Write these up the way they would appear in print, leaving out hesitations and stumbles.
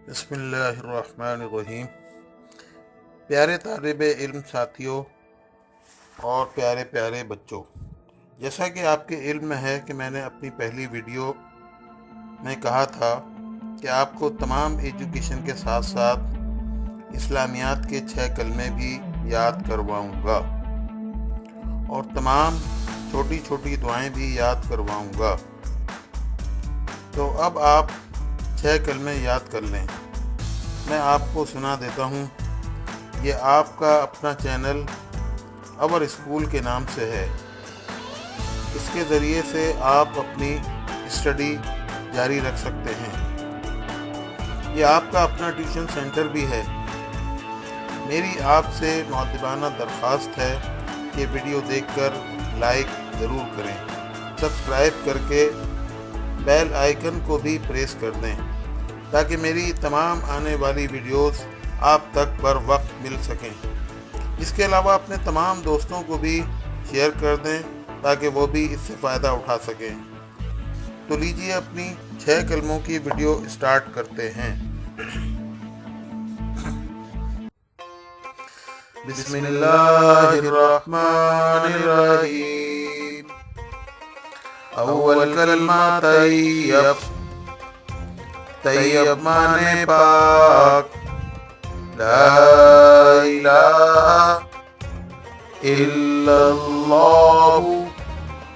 بسم اللہ الرحمن الرحیم۔ پیارے طالب علم ساتھیوں اور پیارے پیارے بچوں، جیسا کہ آپ کے علم میں ہے کہ میں نے اپنی پہلی ویڈیو میں کہا تھا کہ آپ کو تمام ایجوکیشن کے ساتھ ساتھ اسلامیات کے 6 کلمے بھی یاد کرواؤں گا اور تمام چھوٹی چھوٹی دعائیں بھی یاد کرواؤں گا۔ تو اب آپ 6 کلمے یاد کر لیں۔ میں آپ کو سنا دیتا ہوں۔ یہ آپ کا اپنا چینل اور اسکول کے نام سے ہے۔ اس کے ذریعے سے آپ اپنی اسٹڈی جاری رکھ سکتے ہیں۔ یہ آپ کا اپنا ٹیوشن سینٹر بھی ہے۔ میری آپ سے مؤدبانہ درخواست ہے کہ ویڈیو دیکھ کر لائک ضرور کریں، سبسکرائب کر کے بیل آئیکن کو بھی پریس کر دیں تاکہ میری تمام آنے والی ویڈیوز آپ تک بر وقت مل سکیں۔ اس کے علاوہ اپنے تمام دوستوں کو بھی شیئر کر دیں تاکہ وہ بھی اس سے فائدہ اٹھا سکیں۔ تو لیجیے اپنی 6 کلموں کی ویڈیو اسٹارٹ کرتے ہیں۔ بسم اللہ الرحمن الرحیم۔ اول کلمہ طیب۔ طیب مانے پاک۔ لا الہ الا اللہ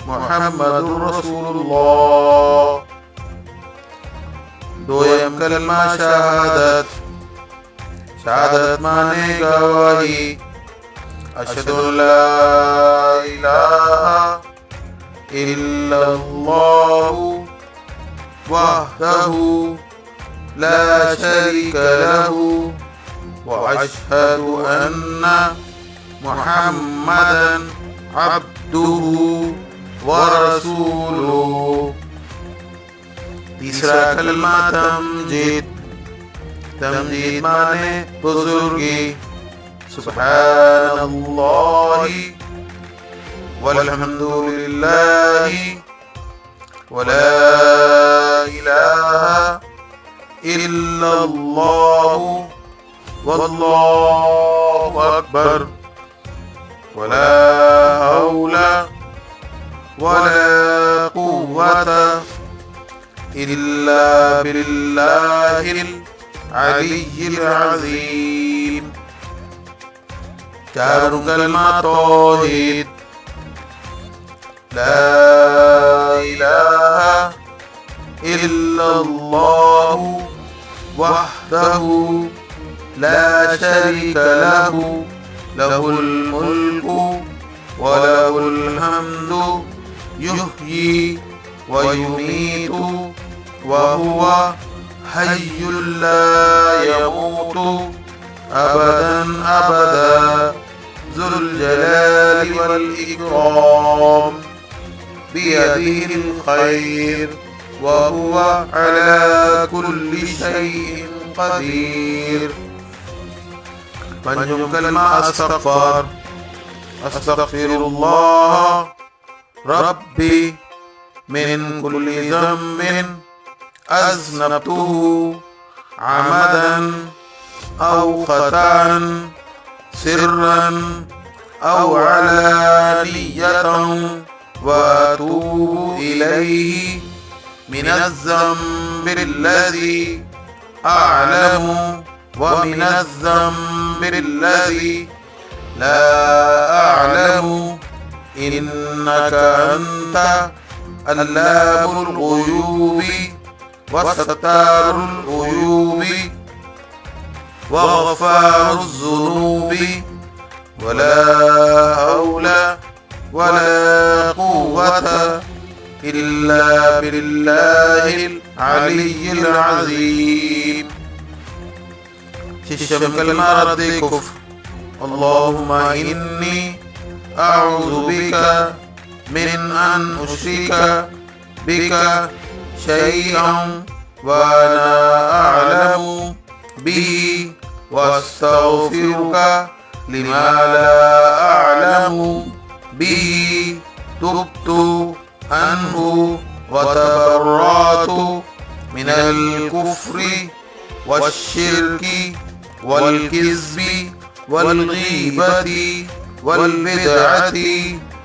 محمد رسول اللہ۔ دویم کلمہ شہادت۔ شہادت مانے گواہی۔ اشہد ان لا الہ الا اللہ وحدہ لا شریک لہ واشہد ان محمدا عبدہ ورسولہ۔ تیسرا کلمہ تمجید۔ تمجید مانے بزرگی۔ سبحان اللہ والحمد للہ ولا الہ الا اللہ واللہ اکبر ولا حول ولا قوة الا باللہ العلی العظیم۔ چاروں کلمہ توحید۔ لا الہ الا اللہ وحدہ لا شریک لہ لہ الملک ولہ الحمد یحیی ویمیت وہو حی لا یموت ابدا ابدا ذو الجلال والاکرام بیدہ الخیر وهو على كل شيء قدير۔ پنجم کلمہ استغفار۔ استغفر اللہ ربی من كل ذنب اذنبته عمدا او خطأ سرا او علانیة واتوب الیہ من الذنب الذي أعلم ومن الذنب الذي لا أعلم إنك أنت علام الغيوب وستار العيوب وغفار الذنوب ولا حول ولا قوة إلا باللہ العلی العظیم۔ ششم کلمہ رد کفر۔ اللہم انی اعوذ بک من ان اشرک بک شیئا وانا اعلم به واستغفرک لما لا اعلم به تبت عنہ وتبرأت من الكفر والشرك والكذب والغيبة والبدعة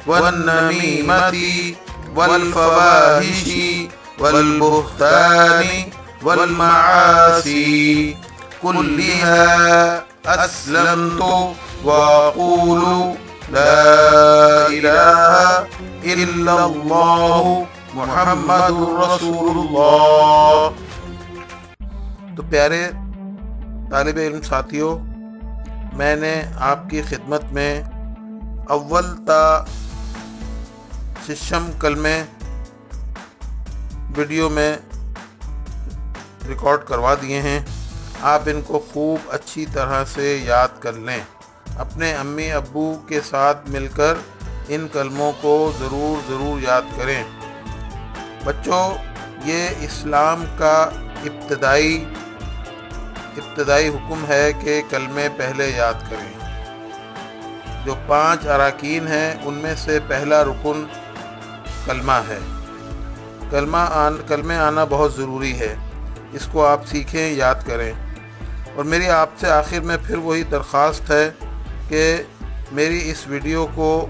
والنميمة والفواحش والبهتان والمعاصي كلها أسلمت وأقول لا إله إلا الله محمد رسول اللہ۔ تو پیارے طالب علم ساتھیوں، میں نے آپ کی خدمت میں اول تا ششم کلمے ویڈیو میں ریکارڈ کروا دیے ہیں۔ آپ ان کو خوب اچھی طرح سے یاد کر لیں، اپنے امی ابو کے ساتھ مل کر ان کلموں کو ضرور یاد کریں۔ بچوں، یہ اسلام کا ابتدائی حکم ہے کہ کلمے پہلے یاد کریں۔ جو 5 اراکین ہیں ان میں سے پہلا رکن کلمہ ہے۔ کلمے آنا بہت ضروری ہے، اس کو آپ سیکھیں، یاد کریں۔ اور میری آپ سے آخر میں پھر وہی درخواست ہے کہ میری اس ویڈیو کو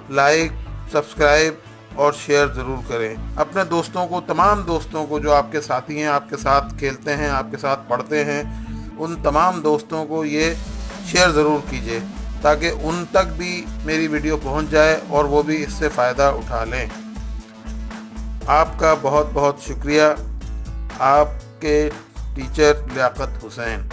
لائک، سبسکرائب اور شیئر ضرور کریں۔ اپنے دوستوں کو، تمام دوستوں کو جو آپ کے ساتھی ہیں، آپ کے ساتھ کھیلتے ہیں، آپ کے ساتھ پڑھتے ہیں، ان تمام دوستوں کو یہ شیئر ضرور کیجیے تاکہ ان تک بھی میری ویڈیو پہنچ جائے اور وہ بھی اس سے فائدہ اٹھا لیں۔ آپ کا بہت بہت شکریہ۔ آپ کے ٹیچر لیاقت حسین۔